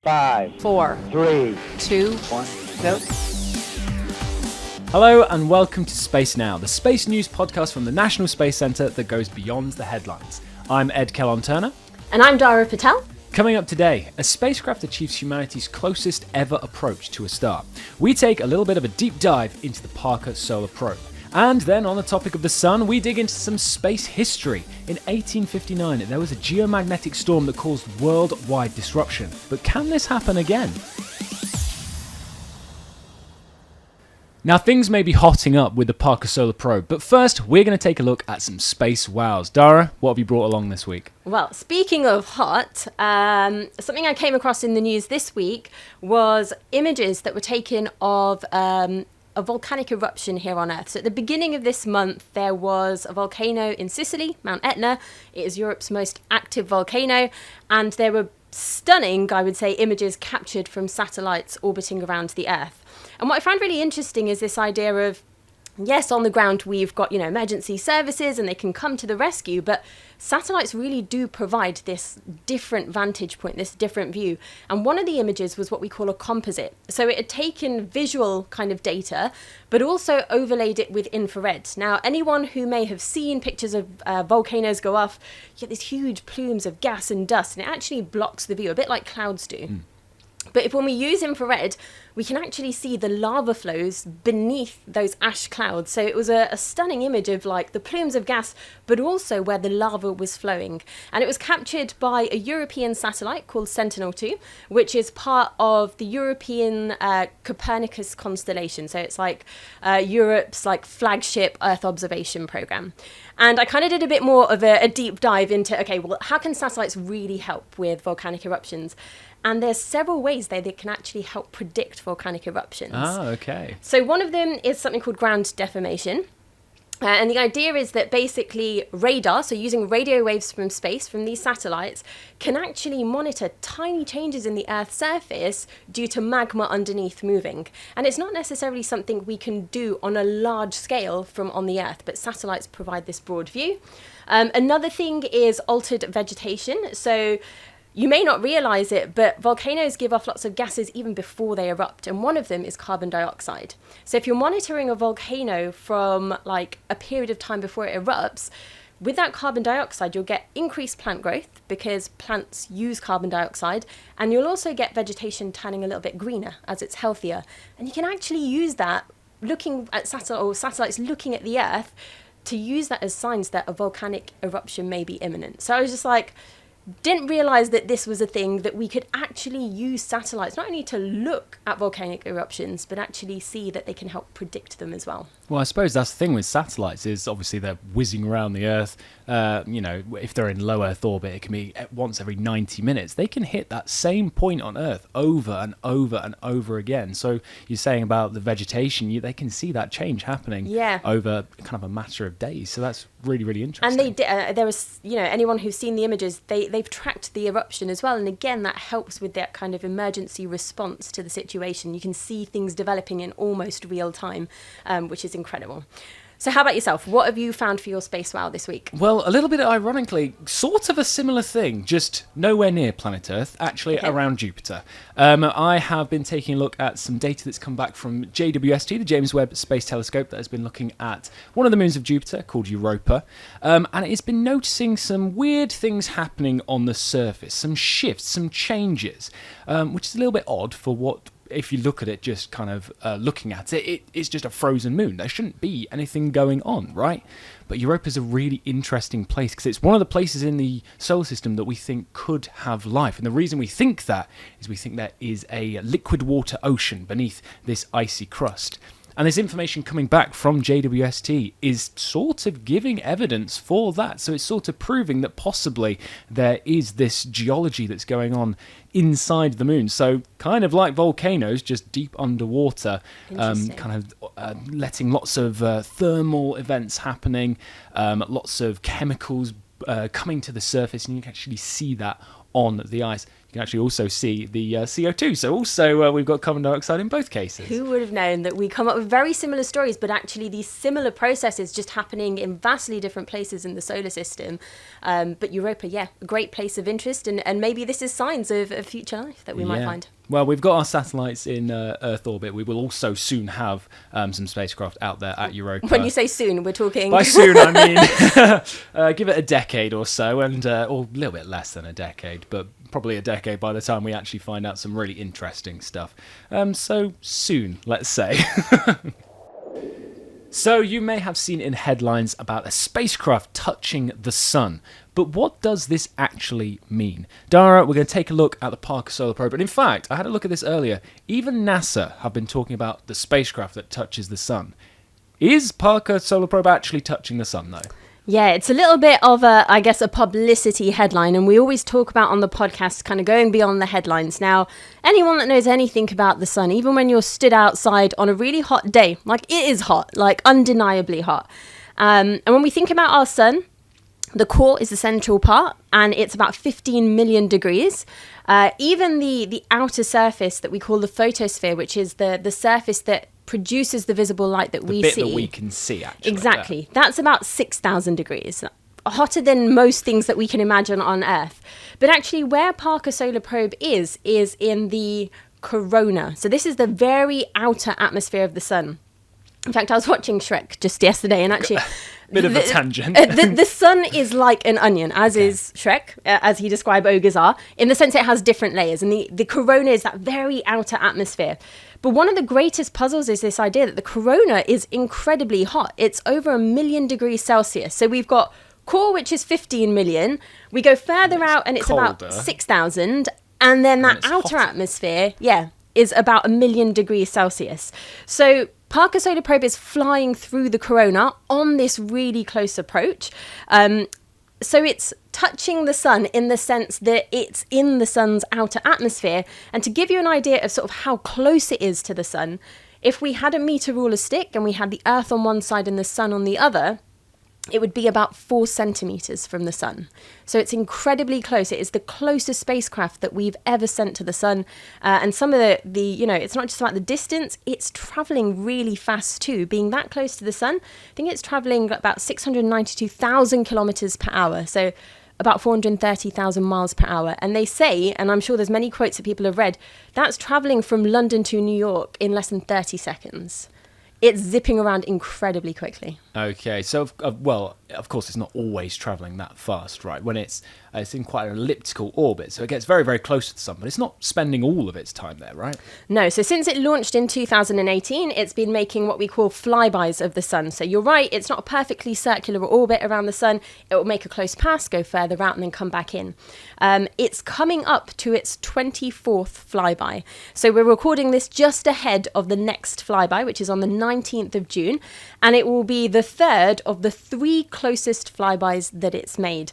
5, 4, 3, 2, 1, go. Hello and welcome to Space Now, the space news podcast from the National Space Centre that goes beyond the headlines. I'm Ed Kellon-Turner. And I'm Dhara Patel. Coming up today, a spacecraft achieves humanity's closest ever approach to a star. We take a little bit of a deep dive into the Parker Solar Probe. And then on the topic of the sun, we dig into some space history. In 1859, there was a geomagnetic storm that caused worldwide disruption. But can this happen again? Now, things may be hotting up with the Parker Solar Probe, but first, we're going to take a look at some space wows. Dhara, what have you brought along this week? Well, speaking of hot, something I came across in the news this week was images that were taken of a volcanic eruption here on Earth. So at the beginning of this month, there was a volcano in Sicily, Mount Etna. It is Europe's most active volcano, and there were stunning, I would say, images captured from satellites orbiting around the Earth. And what I found really interesting is this idea of, yes, on the ground we've got, emergency services and they can come to the rescue, but satellites really do provide this different vantage point, this different view. And one of the images was what we call a composite. So it had taken visual kind of data, but also overlaid it with infrared. Now, anyone who may have seen pictures of volcanoes go off, you get these huge plumes of gas and dust, and it actually blocks the view, a bit like clouds do. But when we use infrared, we can actually see the lava flows beneath those ash clouds. So it was a stunning image of like the plumes of gas, but also where the lava was flowing. And it was captured by a European satellite called Sentinel-2, which is part of the European Copernicus constellation. So it's like Europe's like flagship Earth observation program. And I kind of did a bit more of a deep dive into, okay, well, how can satellites really help with volcanic eruptions? And there's several ways they can actually help predict volcanic eruptions. Ah, okay. So one of them is something called ground deformation. And the idea is that basically radar, so using radio waves from space, from these satellites, can actually monitor tiny changes in the Earth's surface due to magma underneath moving. And it's not necessarily something we can do on a large scale from on the Earth, but satellites provide this broad view. Another thing is altered vegetation. So you may not realize it, but volcanoes give off lots of gases even before they erupt, and one of them is carbon dioxide. So if you're monitoring a volcano from like a period of time before it erupts, with that carbon dioxide, you'll get increased plant growth because plants use carbon dioxide, and you'll also get vegetation turning a little bit greener as it's healthier. And you can actually use that looking at satellites looking at the Earth to use that as signs that a volcanic eruption may be imminent. So I was just like, didn't realize that this was a thing that we could actually use satellites not only to look at volcanic eruptions, but actually see that they can help predict them as well. Well, I suppose that's the thing with satellites is obviously they're whizzing around the Earth. If they're in low Earth orbit, it can be once every 90 minutes. They can hit that same point on Earth over and over and over again. So you're saying about the vegetation, they can see that change happening over kind of a matter of days. So that's really, really interesting. And there was, anyone who's seen the images, they've tracked the eruption as well. And again, that helps with that kind of emergency response to the situation. You can see things developing in almost real time, which is incredible. So how about yourself? What have you found for your space wow this week? Well, a little bit ironically, sort of a similar thing, just nowhere near planet Earth, actually around Jupiter. I have been taking a look at some data that's come back from JWST, the James Webb Space Telescope, that has been looking at one of the moons of Jupiter called Europa. And it's been noticing some weird things happening on the surface, some shifts, some changes, which is a little bit odd for what, if you look at it, just kind of looking at it, it's just a frozen moon. There shouldn't be anything going on, right? But Europa's a really interesting place because it's one of the places in the solar system that we think could have life. And the reason we think that is we think there is a liquid water ocean beneath this icy crust. And this information coming back from JWST is sort of giving evidence for that. So it's sort of proving that possibly there is this geology that's going on inside the moon. So kind of like volcanoes, just deep underwater, kind of letting lots of thermal events happening, lots of chemicals coming to the surface, and you can actually see that on the ice. you can actually also see the CO2. So also we've got carbon dioxide in both cases. Who would have known that we come up with very similar stories, but actually these similar processes just happening in vastly different places in the solar system. But Europa, a great place of interest, and maybe this is signs of future life that we might find. Well, we've got our satellites in Earth orbit. We will also soon have some spacecraft out there at Europa. When you say soon, we're talking... By soon, I mean give it a decade or so, and or a little bit less than a decade, but probably a decade by the time we actually find out some really interesting stuff. So soon, let's say. So you may have seen in headlines about a spacecraft touching the sun. But what does this actually mean? Dhara, we're going to take a look at the Parker Solar Probe. And in fact, I had a look at this earlier. Even NASA have been talking about the spacecraft that touches the sun. Is Parker Solar Probe actually touching the sun, though? Yeah, it's a little bit of a publicity headline, and we always talk about on the podcast kind of going beyond the headlines. Now, anyone that knows anything about the sun, even when you're stood outside on a really hot day, like it is hot, like undeniably hot. And when we think about our sun, the core is the central part, and it's about 15 million degrees. Even the outer surface that we call the photosphere, which is the surface that produces the visible light that we see. The bit that we can see, actually. Exactly. Yeah. That's about 6,000 degrees. Hotter than most things that we can imagine on Earth. But actually, where Parker Solar Probe is in the corona. So this is the very outer atmosphere of the sun. In fact, I was watching Shrek just yesterday, and actually... Bit of a tangent. The sun is like an onion, as is Shrek, as he described ogres are, in the sense it has different layers. And the corona is that very outer atmosphere. But one of the greatest puzzles is this idea that the corona is incredibly hot. It's over 1 million degrees Celsius. So we've got core, which is 15 million. We go further out, and it's colder. About 6,000. And then that outer atmosphere, is about 1 million degrees Celsius. So Parker Solar Probe is flying through the corona on this really close approach. So it's touching the sun in the sense that it's in the sun's outer atmosphere. And to give you an idea of sort of how close it is to the sun, if we had a meter ruler stick and we had the Earth on one side and the sun on the other, it would be about 4 centimeters from the sun. So it's incredibly close. It is the closest spacecraft that we've ever sent to the sun. And some of the it's not just about the distance, it's traveling really fast too. Being that close to the sun, I think it's traveling about 692,000 kilometers per hour. So about 430,000 miles per hour. And they say, and I'm sure there's many quotes that people have read, that's traveling from London to New York in less than 30 seconds. It's zipping around incredibly quickly. Okay, so, well, of course, it's not always travelling that fast, right? When it's in quite an elliptical orbit, so it gets very, very close to the sun, but it's not spending all of its time there, right? No, so since it launched in 2018, it's been making what we call flybys of the sun. So you're right, it's not a perfectly circular orbit around the sun. It will make a close pass, go further out, and then come back in. It's coming up to its 24th flyby. So we're recording this just ahead of the next flyby, which is on the 19th of June, and it will be the third of the 3 closest flybys that it's made.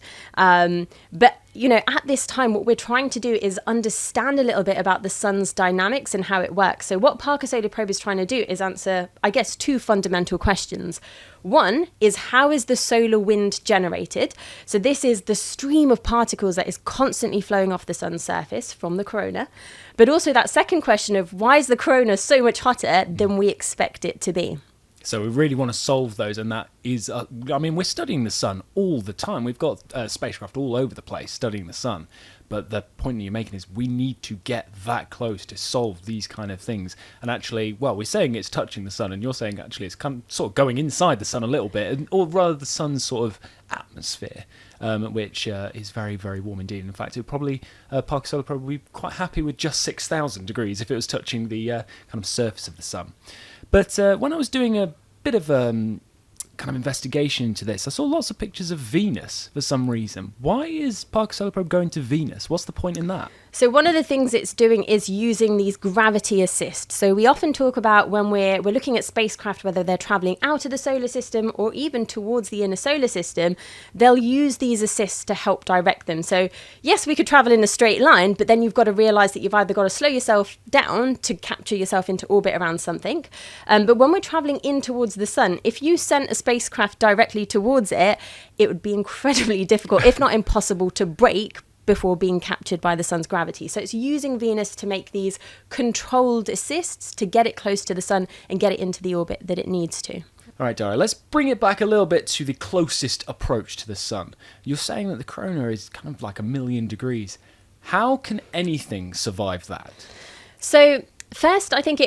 But, at this time, what we're trying to do is understand a little bit about the sun's dynamics and how it works. So what Parker Solar Probe is trying to do is answer, I guess, 2 fundamental questions. One is, how is the solar wind generated? So this is the stream of particles that is constantly flowing off the sun's surface from the corona. But also that second question of, why is the corona so much hotter than we expect it to be? So we really want to solve those, and that is, we're studying the sun all the time. We've got spacecraft all over the place studying the sun, but the point that you're making is we need to get that close to solve these kind of things. And actually, well, we're saying it's touching the sun, and you're saying actually it's sort of going inside the sun a little bit, or rather the sun's sort of atmosphere, which is very, very warm indeed. In fact, it would probably, Parker Solar Probe would be quite happy with just 6,000 degrees if it was touching the kind of surface of the sun. But when I was doing a bit of kind of investigation into this, I saw lots of pictures of Venus for some reason. Why is Parker Solar Probe going to Venus? What's the point in that? So one of the things it's doing is using these gravity assists. So we often talk about when we're looking at spacecraft, whether they're traveling out of the solar system or even towards the inner solar system, they'll use these assists to help direct them. So yes, we could travel in a straight line, but then you've got to realize that you've either got to slow yourself down to capture yourself into orbit around something. But when we're traveling in towards the sun, if you sent a spacecraft directly towards it, it would be incredibly difficult, if not impossible, to brake before being captured by the sun's gravity. So it's using Venus to make these controlled assists to get it close to the sun and get it into the orbit that it needs to. All right, Dhara, let's bring it back a little bit to the closest approach to the sun. You're saying that the corona is kind of like 1,000,000 degrees. How can anything survive that? So first, I think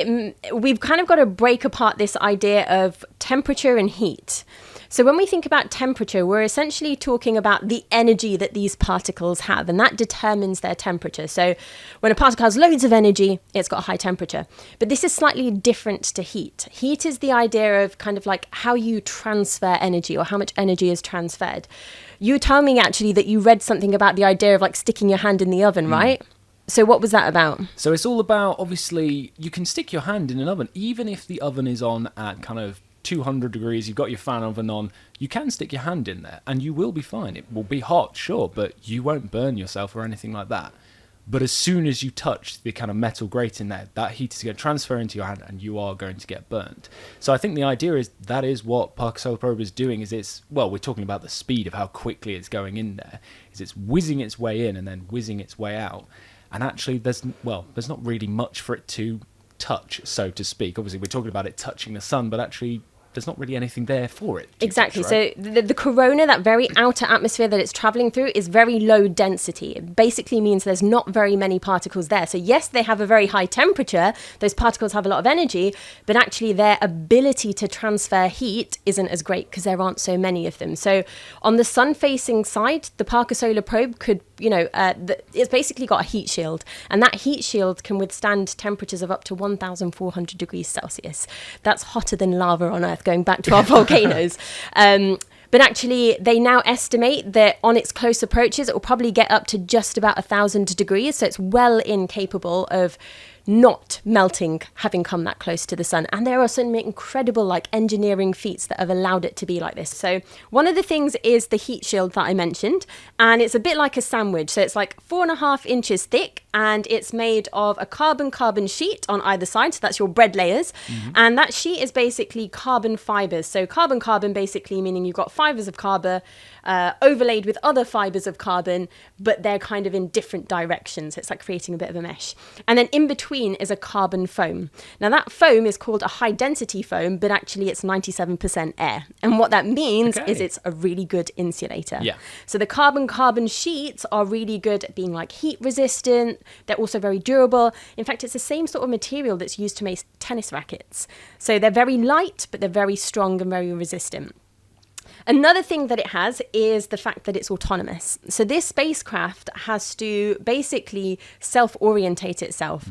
we've kind of got to break apart this idea of temperature and heat. So when we think about temperature, we're essentially talking about the energy that these particles have, and that determines their temperature. So when a particle has loads of energy, it's got a high temperature. But this is slightly different to heat. Heat is the idea of kind of like how you transfer energy or how much energy is transferred. You were telling me actually that you read something about the idea of like sticking your hand in the oven, right? So what was that about? So it's all about, obviously, you can stick your hand in an oven, even if the oven is on at kind of 200 degrees, you've got your fan oven on, you can stick your hand in there and you will be fine. It will be hot, sure, but you won't burn yourself or anything like that. But as soon as you touch the kind of metal grate in there, that heat is going to transfer into your hand and you are going to get burnt. So I think the idea is that is what Parker Solar Probe is doing, is we're talking about the speed of how quickly it's going in there, is it's whizzing its way in and then whizzing its way out. And actually there's not really much for it to touch, so to speak. Obviously we're talking about it touching the sun, but actually there's not really anything there for it. Exactly. Touch, right? So the corona, that very outer atmosphere that it's traveling through, is very low density. It basically means there's not very many particles there. So yes, they have a very high temperature. Those particles have a lot of energy, but actually their ability to transfer heat isn't as great because there aren't so many of them. So on the sun-facing side, the Parker Solar Probe could, it's basically got a heat shield, and that heat shield can withstand temperatures of up to 1,400 degrees Celsius. That's hotter than lava on Earth, going back to our volcanoes. But actually, they now estimate that on its close approaches, it will probably get up to just about 1,000 degrees. So it's well incapable of not melting, having come that close to the sun. And there are some incredible engineering feats that have allowed it to be like this. So one of the things is the heat shield that I mentioned, and it's a bit like a sandwich. So it's like 4.5 inches thick, and it's made of a carbon sheet on either side. So that's your bread layers. Mm-hmm. And that sheet is basically carbon fibers. So carbon basically meaning you've got fibers of carbon overlaid with other fibers of carbon, but they're kind of in different directions. It's like creating a bit of a mesh. And then in between is a carbon foam. Now that foam is called a high density foam, but actually it's 97% air. And what that means is it's a really good insulator. Yeah. So the carbon sheets are really good at being heat resistant. They're also very durable. In fact, it's the same sort of material that's used to make tennis rackets. So they're very light, but they're very strong and very resistant. Another thing that it has is the fact that it's autonomous. So this spacecraft has to basically self-orientate itself.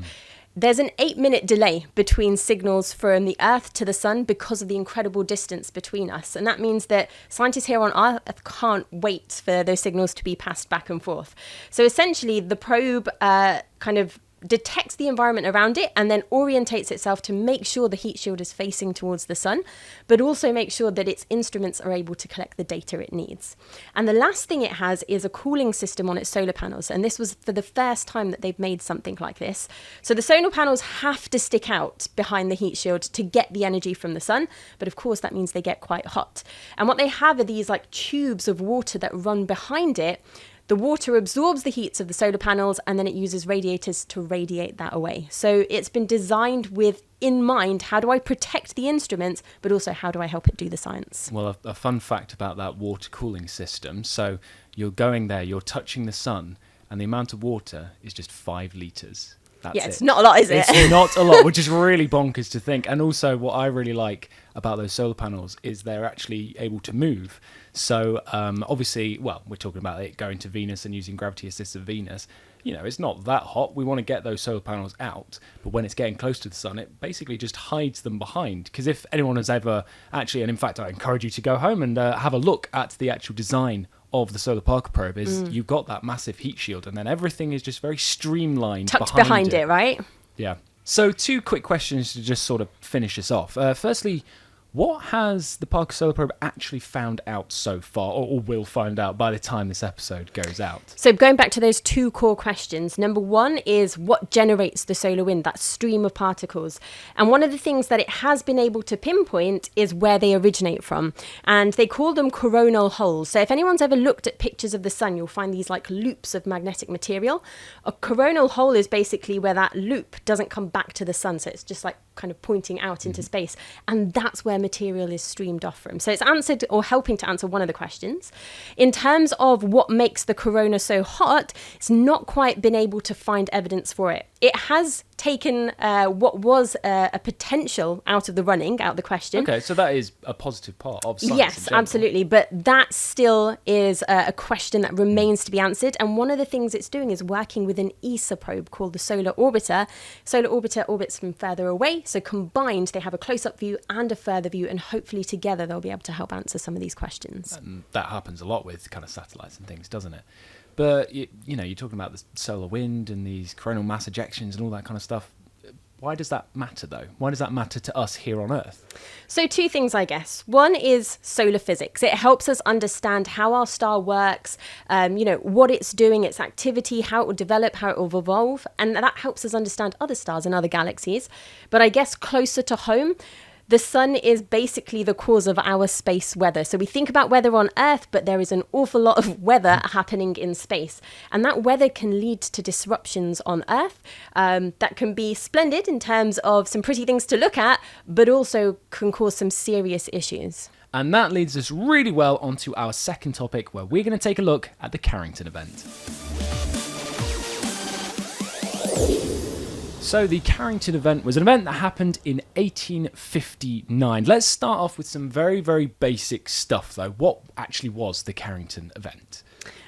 There's an 8-minute delay between signals from the Earth to the sun because of the incredible distance between us. And that means that scientists here on Earth can't wait for those signals to be passed back and forth. So essentially, the probe kind of detects the environment around it and then orientates itself to make sure the heat shield is facing towards the sun, but also make sure that its instruments are able to collect the data it needs. And the last thing it has is a cooling system on its solar panels. And this was for the first time that they've made something like this. So the solar panels have to stick out behind the heat shield to get the energy from the sun. But of course, that means they get quite hot. And what they have are these tubes of water that run behind it. The water absorbs the heats of the solar panels, and then it uses radiators to radiate that away. So it's been designed with in mind, how do I protect the instruments, but also how do I help it do the science? Well, a fun fact about that water cooling system. So you're going there, you're touching the sun, and the amount of water is just 5 litres. That's it's not a lot, is it? It's not a lot, which is really bonkers to think. And also what I really like about those solar panels is they're actually able to move. So obviously, we're talking about it going to Venus and using gravity-assisted Venus. It's not that hot. We want to get those solar panels out. But when it's getting close to the sun, it basically just hides them behind. Because if anyone has ever actually, and in fact, I encourage you to go home and have a look at the actual design of the Solar Parker Probe, is you've got that massive heat shield, and then everything is just very streamlined tucked behind it, right? Yeah. So 2 quick questions to just sort of finish this off. Firstly, What has the Parker Solar Probe actually found out so far, or will find out by the time this episode goes out? So going back to those two core questions, number one is what generates the solar wind, that stream of particles. And one of the things that it has been able to pinpoint is where they originate from. And they call them coronal holes. So if anyone's ever looked at pictures of the sun, you'll find these like loops of magnetic material. A coronal hole is basically where that loop doesn't come back to the sun. So it's just like kind of pointing out into space. And that's where material is streamed off from. So it's answered, or helping to answer, one of the questions. In terms of what makes the corona so hot, it's not quite been able to find evidence for it. It has taken what was a potential out of the running, out of the question. Okay, so that is a positive part of science. Yes, absolutely. But that still is a question that remains to be answered. And one of the things it's doing is working with an ESA probe called the Solar Orbiter. Solar Orbiter orbits from further away. So combined, they have a close-up view and a further view. And hopefully together, they'll be able to help answer some of these questions. And that happens a lot with kind of satellites and things, doesn't it? But, you know, you're talking about the solar wind and these coronal mass ejections and all that kind of stuff. Why does that matter, though? Why does that matter to us here on Earth? So two things, I guess. One is solar physics. It helps us understand how our star works, what it's doing, its activity, how it will develop, how it will evolve. And that helps us understand other stars and other galaxies. But I guess closer to home, the sun is basically the cause of our space weather. So we think about weather on Earth, but there is an awful lot of weather happening in space. And that weather can lead to disruptions on Earth that can be splendid in terms of some pretty things to look at, but also can cause some serious issues. And that leads us really well onto our second topic, where we're going to take a look at the Carrington event. So the Carrington event was an event that happened in 1859. Let's start off with some very, very basic stuff, though. What actually was the Carrington event?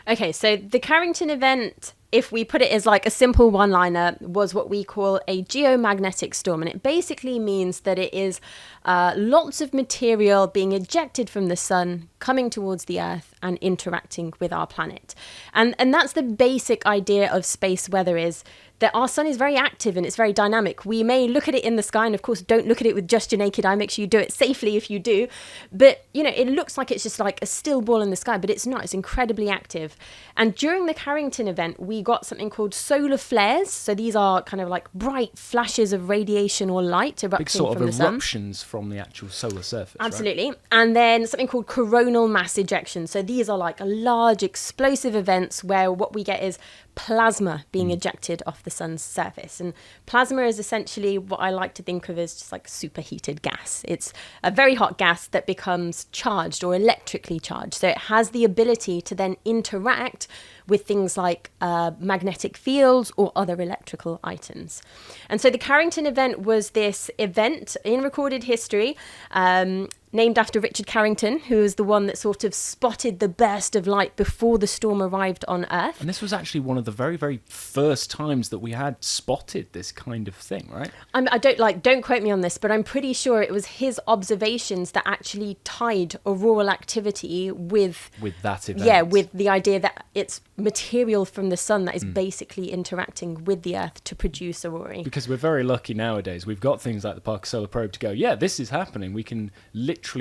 Okay, so the Carrington event, if we put it as like a simple one-liner, was what we call a geomagnetic storm. And it basically means that it is lots of material being ejected from the sun, coming towards the Earth and interacting with our planet. And that's the basic idea of space weather, is that our sun is very active and it's very dynamic. We may look at it in the sky, and of course don't look at it with just your naked eye. Make sure you do it safely if you do. But, it looks like it's just like a still ball in the sky, but it's not. It's incredibly active. And during the Carrington event, we got something called solar flares. So these are kind of like bright flashes of radiation or light erupting big sort from of the sun. eruptions from the actual solar surface, Absolutely. Right? And then something called coronal mass ejection. So these are like large explosive events where what we get is plasma being ejected off the sun's surface. And plasma is essentially what I like to think of as just like superheated gas. It's a very hot gas that becomes charged or electrically charged. So it has the ability to then interact with things like magnetic fields or other electrical items. And so the Carrington event was this event in recorded history named after Richard Carrington, who was the one that sort of spotted the burst of light before the storm arrived on Earth. And this was actually one of the very, very first times that we had spotted this kind of thing, right? Don't quote me on this, but I'm pretty sure it was his observations that actually tied auroral activity with that event. Yeah, with the idea that it's material from the sun that is basically interacting with the Earth to produce aurorae. Because we're very lucky nowadays. We've got things like the Parker Solar Probe to go, yeah, this is happening. We can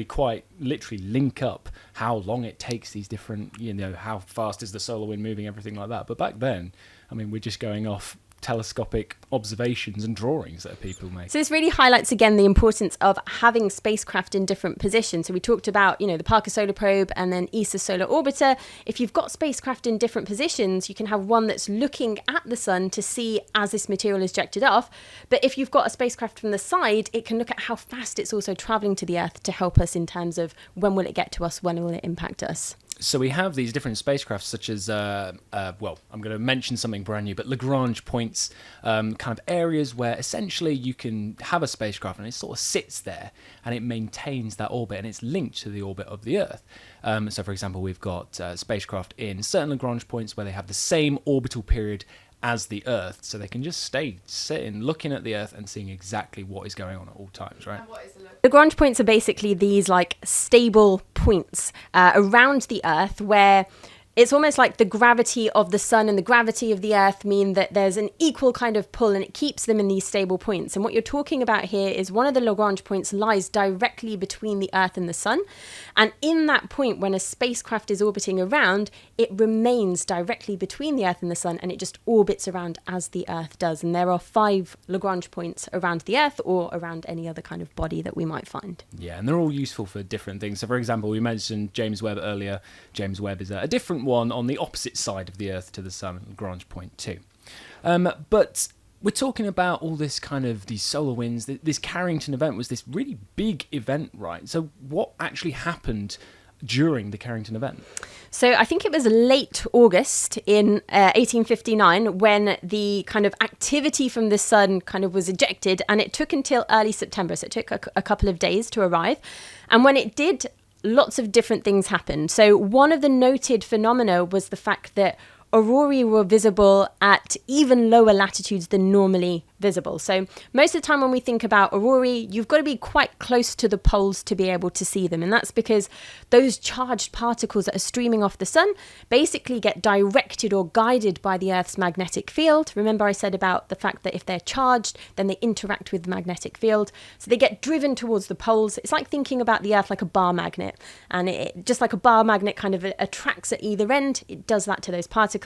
quite literally link up how long it takes these different, how fast is the solar wind moving, everything like that. But back then, we're just going off telescopic observations and drawings that people make. So this really highlights again the importance of having spacecraft in different positions. So we talked about, the Parker Solar Probe and then ESA Solar Orbiter. If you've got spacecraft in different positions, you can have one that's looking at the sun to see as this material is ejected off. But if you've got a spacecraft from the side, it can look at how fast it's also traveling to the Earth to help us in terms of when will it get to us, when will it impact us. So we have these different spacecraft, such as, I'm going to mention something brand new, but Lagrange points, kind of areas where essentially you can have a spacecraft and it sort of sits there and it maintains that orbit and it's linked to the orbit of the Earth. So, for example, we've got spacecraft in certain Lagrange points where they have the same orbital period as the Earth, so they can just stay sitting, looking at the Earth and seeing exactly what is going on at all times, right? Lagrange points are basically these like stable points around the Earth where it's almost like the gravity of the sun and the gravity of the earth mean that there's an equal kind of pull, and it keeps them in these stable points. And what you're talking about here is one of the Lagrange points lies directly between the earth and the sun. And in that point, when a spacecraft is orbiting around, it remains directly between the earth and the sun, and it just orbits around as the earth does. And there are 5 Lagrange points around the earth or around any other kind of body that we might find. Yeah, and they're all useful for different things. So, for example, we mentioned James Webb earlier. James Webb is a different one on the opposite side of the Earth to the Sun, Lagrange point 2. But we're talking about all this kind of these solar winds. This Carrington event was this really big event, right? So what actually happened during the Carrington event? So I think it was late August in 1859 when the kind of activity from the sun kind of was ejected, and it took until early September. So it took a couple of days to arrive. And when it did, lots of different things happened. So one of the noted phenomena was the fact that aurorae were visible at even lower latitudes than normally visible. So most of the time when we think about aurorae, you've got to be quite close to the poles to be able to see them. And that's because those charged particles that are streaming off the sun basically get directed or guided by the Earth's magnetic field. Remember I said about the fact that if they're charged, then they interact with the magnetic field. So they get driven towards the poles. It's like thinking about the Earth like a bar magnet. And it just like a bar magnet kind of attracts at either end, it does that to those particles.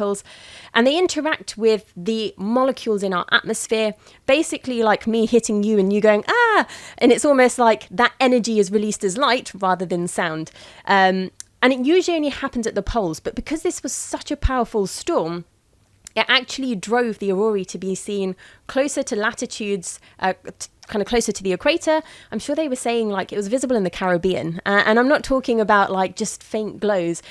And they interact with the molecules in our atmosphere, basically like me hitting you and you going, ah, and it's almost like that energy is released as light rather than sound. And it usually only happens at the poles, but because this was such a powerful storm, it actually drove the aurorae to be seen closer to latitudes, kind of closer to the equator. I'm sure they were saying like it was visible in the Caribbean. And I'm not talking about like just faint glows.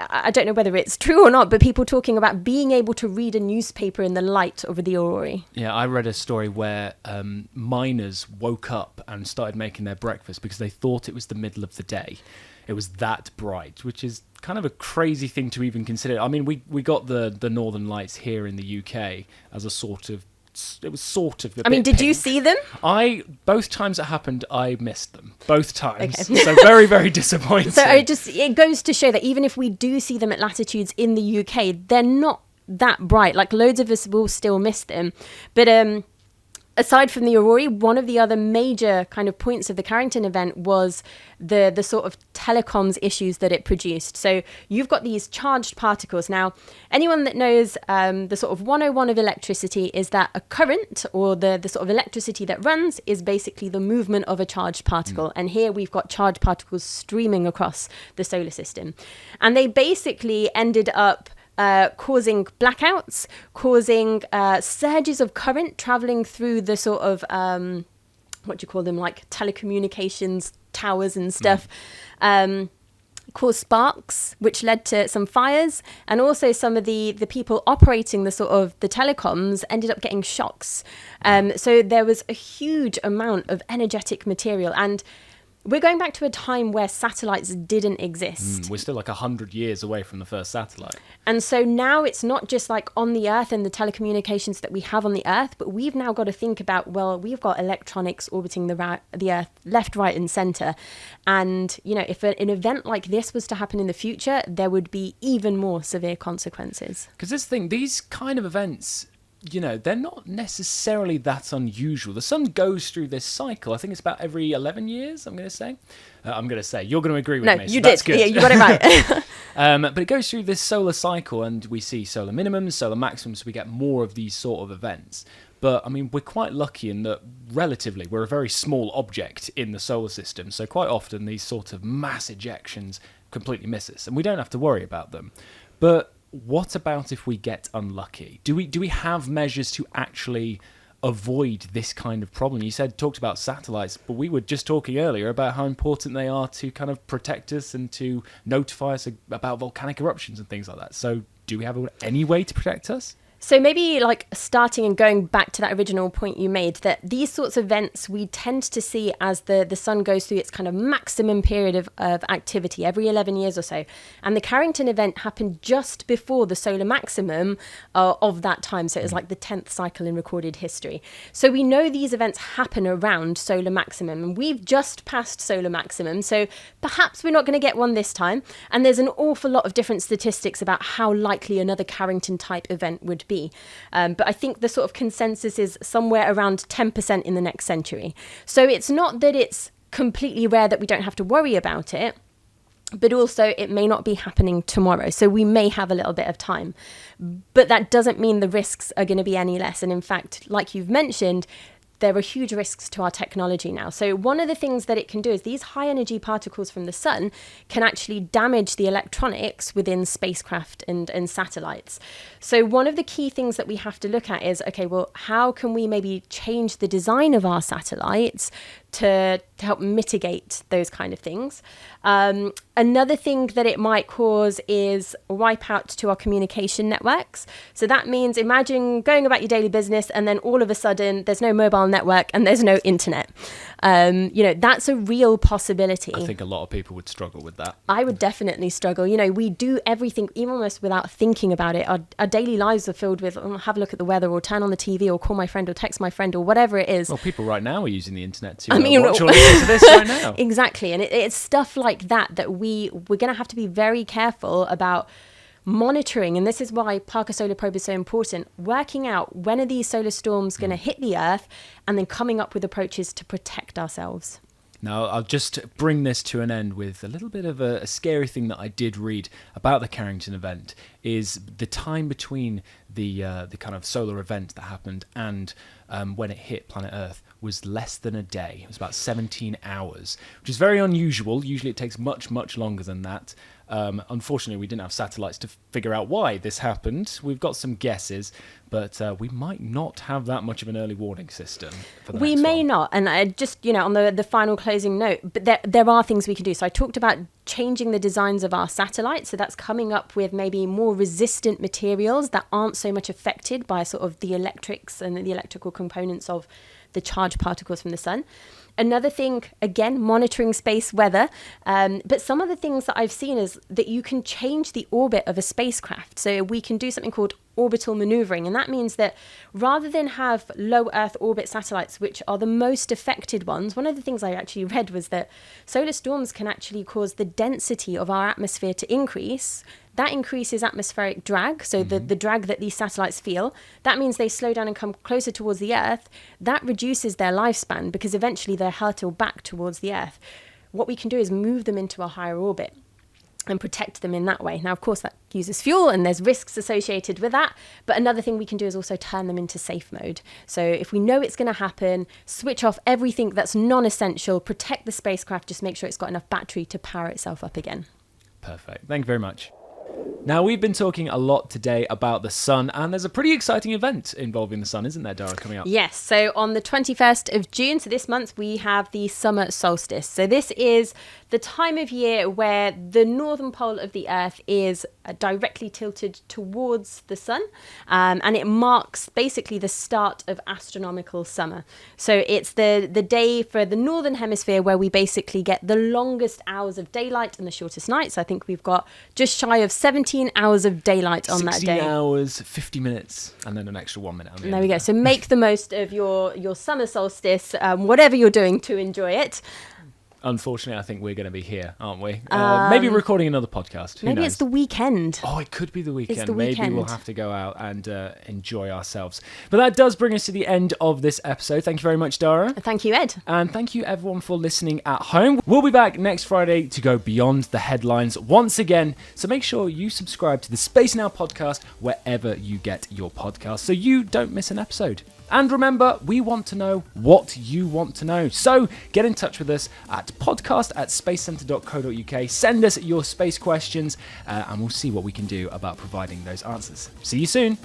I don't know whether it's true or not, but people talking about being able to read a newspaper in the light of the aurorae. Yeah, I read a story where miners woke up and started making their breakfast because they thought it was the middle of the day. It was that bright, which is kind of a crazy thing to even consider. I mean, we got the Northern Lights here in the UK as a sort of, it was sort of. I mean, did you see them? Both times it happened, I missed them. Both times. Okay. So very, very disappointing. So it goes to show that even if we do see them at latitudes in the UK, they're not that bright. Like loads of us will still miss them. But aside from the aurorae, one of the other major kind of points of the Carrington event was the sort of telecoms issues that it produced. So you've got these charged particles. Now, anyone that knows the sort of 101 of electricity is that a current or the sort of electricity that runs is basically the movement of a charged particle. And here we've got charged particles streaming across the solar system. And they basically ended up causing blackouts, causing surges of current traveling through the sort of, what do you call them, like telecommunications towers and stuff, caused sparks, which led to some fires. And also some of the people operating the sort of the telecoms ended up getting shocks. So there was a huge amount of energetic material. And we're going back to a time where satellites didn't exist. We're still like 100 years away from the first satellite. And so now it's not just like on the Earth and the telecommunications that we have on the Earth, but we've now got to think about, well, we've got electronics orbiting the Earth left, right and centre. And, you know, if an event like this was to happen in the future, there would be even more severe consequences. Because these kind of events, you know, they're not necessarily that unusual. The sun goes through this cycle. I think it's about every 11 years, I'm going to say. You're going to agree with me. No, you so did. That's good. Yeah, you got it right. But it goes through this solar cycle, and we see solar minimums, solar maximums, so we get more of these sort of events. But, I mean, we're quite lucky in that, relatively, we're a very small object in the solar system. So quite often, these sort of mass ejections completely miss us, and we don't have to worry about them. But what about if we get unlucky? Do we have measures to actually avoid this kind of problem? You talked about satellites, but we were just talking earlier about how important they are to kind of protect us and to notify us about volcanic eruptions and things like that. So do we have any way to protect us? So maybe like starting and going back to that original point you made, that these sorts of events we tend to see as the sun goes through its kind of maximum period of activity every 11 years or so. And the Carrington event happened just before the solar maximum of that time. So it was like the 10th cycle in recorded history. So we know these events happen around solar maximum, and we've just passed solar maximum. So perhaps we're not going to get one this time. And there's an awful lot of different statistics about how likely another Carrington type event would be. But I think the sort of consensus is somewhere around 10% in the next century. So it's not that it's completely rare that we don't have to worry about it, but also it may not be happening tomorrow. So we may have a little bit of time. But that doesn't mean the risks are going to be any less. And in fact, like you've mentioned, there are huge risks to our technology now. So one of the things that it can do is these high energy particles from the sun can actually damage the electronics within spacecraft and satellites. So one of the key things that we have to look at is, okay, well, how can we maybe change the design of our satellites to help mitigate those kind of things? Another thing that it might cause is a wipeout to our communication networks. So that means, imagine going about your daily business and then all of a sudden there's no mobile network and there's no internet. That's a real possibility. I think a lot of people would struggle with that. I would definitely struggle. We do everything even almost without thinking about it. Our daily lives are filled with, have a look at the weather, or turn on the TV, or call my friend, or text my friend, or whatever it is. Well, people right now are using the internet to watch or listen to this right now. Exactly. And it's stuff like that we're going to have to be very careful about monitoring. And this is why Parker Solar Probe is so important, working out when are these solar storms going to hit the Earth, and then coming up with approaches to protect ourselves. Now, I'll just bring this to an end with a little bit of a scary thing that I did read about the Carrington event, is the time between the kind of solar event that happened and when it hit planet Earth was less than a day. It was about 17 hours, which is very unusual. Usually it takes much, much longer than that. Unfortunately, we didn't have satellites to figure out why this happened. We've got some guesses, but we might not have that much of an early warning system for the next one. Not. And I just, on the final closing note, but there are things we can do. So I talked about changing the designs of our satellites. So that's coming up with maybe more resistant materials that aren't so much affected by sort of the electrics and the electrical components of the charged particles from the sun. Another thing, again, monitoring space weather. But some of the things that I've seen is that you can change the orbit of a spacecraft. So we can do something called orbital maneuvering. And that means that rather than have low Earth orbit satellites, which are the most affected ones, one of the things I actually read was that solar storms can actually cause the density of our atmosphere to increase. That increases atmospheric drag, so the drag that these satellites feel. That means they slow down and come closer towards the Earth. That reduces their lifespan because eventually they're hurtled back towards the Earth. What we can do is move them into a higher orbit and protect them in that way. Now, of course, that uses fuel and there's risks associated with that. But another thing we can do is also turn them into safe mode. So if we know it's going to happen, switch off everything that's non-essential, protect the spacecraft, just make sure it's got enough battery to power itself up again. Perfect. Thank you very much. Now, we've been talking a lot today about the sun, and there's a pretty exciting event involving the sun, isn't there, Dhara, coming up? Yes, so on the 21st of June, so this month, we have the summer solstice. So this is the time of year where the northern pole of the Earth is directly tilted towards the sun, and it marks basically the start of astronomical summer. So it's the day for the northern hemisphere where we basically get the longest hours of daylight and the shortest nights. I think we've got just shy of 17 hours of daylight on that day. 16 hours, 50 minutes, and then an extra 1 minute on the end. There we go. So make the most of your summer solstice, whatever you're doing to enjoy it. Unfortunately, I think we're going to be here, aren't we? Maybe recording another podcast. Who maybe knows? It's the weekend. Oh, it could be the weekend. It's the weekend. Maybe we'll have to go out and enjoy ourselves. But that does bring us to the end of this episode. Thank you very much, Dhara. Thank you, Ed. And thank you, everyone, for listening at home. We'll be back next Friday to go beyond the headlines once again. So make sure you subscribe to the Space Now podcast wherever you get your podcasts so you don't miss an episode. And remember, we want to know what you want to know. So get in touch with us at podcast@spacecentre.co.uk. Send us your space questions and we'll see what we can do about providing those answers. See you soon.